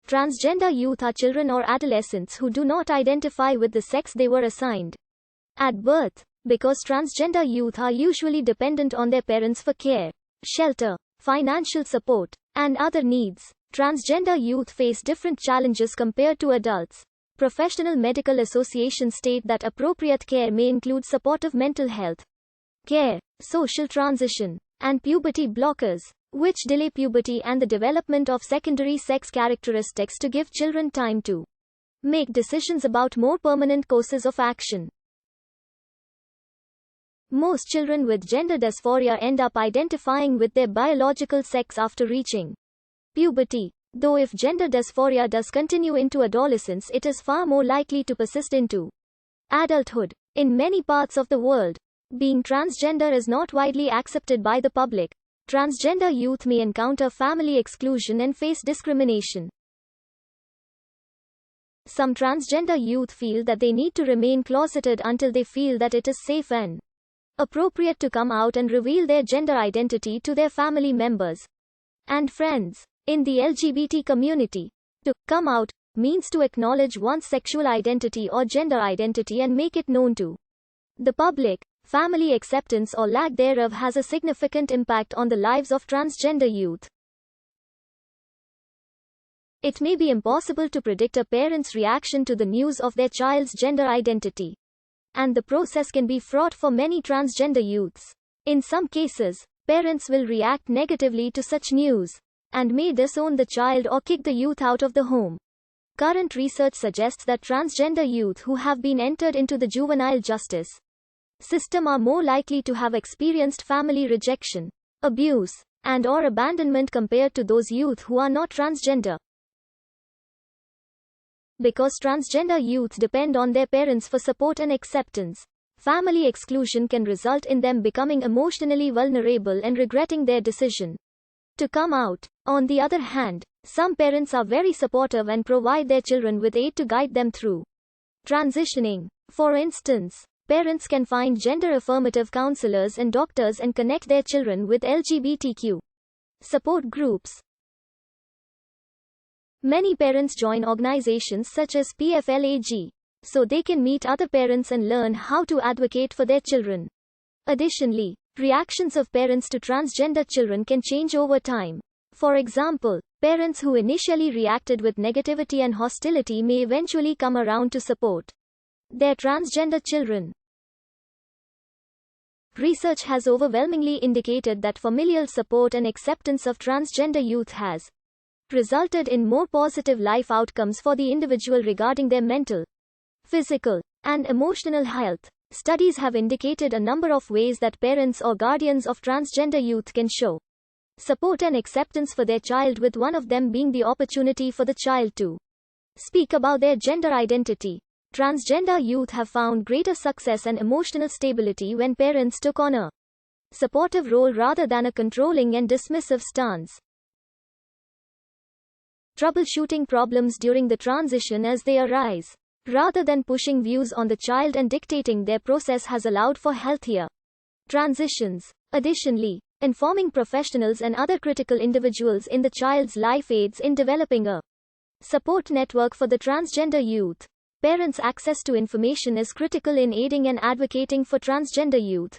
Transgender youth are children or adolescents who do not identify with the sex they were assigned at birth. Because transgender youth are usually dependent on their parents for care, shelter, financial support, and other needs, transgender youth face different challenges compared to adults. Professional medical associations state that appropriate care may include supportive mental health care, social transition, and puberty blockers, which delay puberty and the development of secondary sex characteristics to give children time to make decisions about more permanent courses of action. Most children with gender dysphoria end up identifying with their biological sex after reaching puberty. Though if gender dysphoria does continue into adolescence, it is far more likely to persist into adulthood. In many parts of the world, being transgender is not widely accepted by the public. Transgender youth may encounter family exclusion and face discrimination. Some transgender youth feel that they need to remain closeted until they feel that it is safe and appropriate to come out and reveal their gender identity to their family members and friends. In the LGBT community, to come out means to acknowledge one's sexual identity or gender identity and make it known to the public. Family acceptance or lack thereof has a significant impact on the lives of transgender youth. It may be impossible to predict a parent's reaction to the news of their child's gender identity, and the process can be fraught for many transgender youths. In some cases, parents will react negatively to such news and may disown the child or kick the youth out of the home. Current research suggests that transgender youth who have been entered into the juvenile justice system are more likely to have experienced family rejection, abuse, and/or abandonment compared to those youth who are not transgender. Because transgender youth depend on their parents for support and acceptance, family exclusion can result in them becoming emotionally vulnerable and regretting their decision to come out. On the other hand, some parents are very supportive and provide their children with aid to guide them through transitioning. For instance, parents can find gender-affirmative counselors and doctors and connect their children with LGBTQ support groups. Many parents join organizations such as PFLAG, so they can meet other parents and learn how to advocate for their children. Additionally, reactions of parents to transgender children can change over time. For example, parents who initially reacted with negativity and hostility may eventually come around to support their transgender children. Research has overwhelmingly indicated that familial support and acceptance of transgender youth has resulted in more positive life outcomes for the individual regarding their mental, physical, and emotional health. Studies have indicated a number of ways that parents or guardians of transgender youth can show support and acceptance for their child, with one of them being the opportunity for the child to speak about their gender identity. Transgender youth have found greater success and emotional stability when parents took on a supportive role rather than a controlling and dismissive stance. Troubleshooting problems during the transition as they arise, rather than pushing views on the child and dictating their process, has allowed for healthier transitions. Additionally, informing professionals and other critical individuals in the child's life aids in developing a support network for the transgender youth. Parents' access to information is critical in aiding and advocating for transgender youth.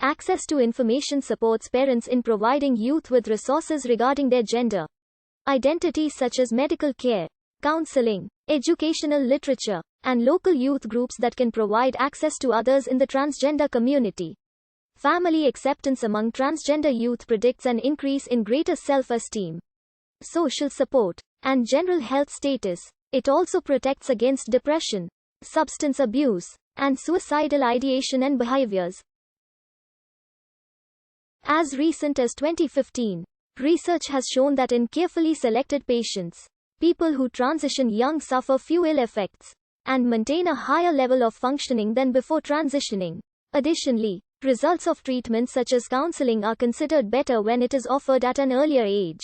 Access to information supports parents in providing youth with resources regarding their gender identity, such as medical care, counseling, educational literature, and local youth groups that can provide access to others in the transgender community. Family acceptance among transgender youth predicts an increase in greater self-esteem, social support, and general health status. It also protects against depression, substance abuse, and suicidal ideation and behaviors. As recent as 2015, research has shown that in carefully selected patients, people who transition young suffer few ill effects and maintain a higher level of functioning than before transitioning. Additionally, results of treatments such as counseling are considered better when it is offered at an earlier age.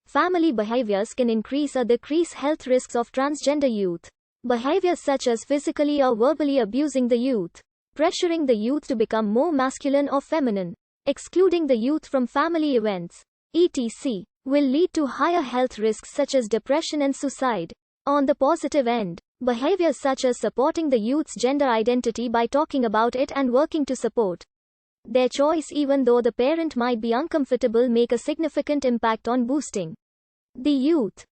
Family behaviors can increase or decrease health risks of transgender youth. Behaviors such as physically or verbally abusing the youth, pressuring the youth to become more masculine or feminine, excluding the youth from family events, etc., will lead to higher health risks such as depression and suicide. On the positive end, behaviors such as supporting the youth's gender identity by talking about it and working to support their choice even though the parent might be uncomfortable make a significant impact on boosting the youth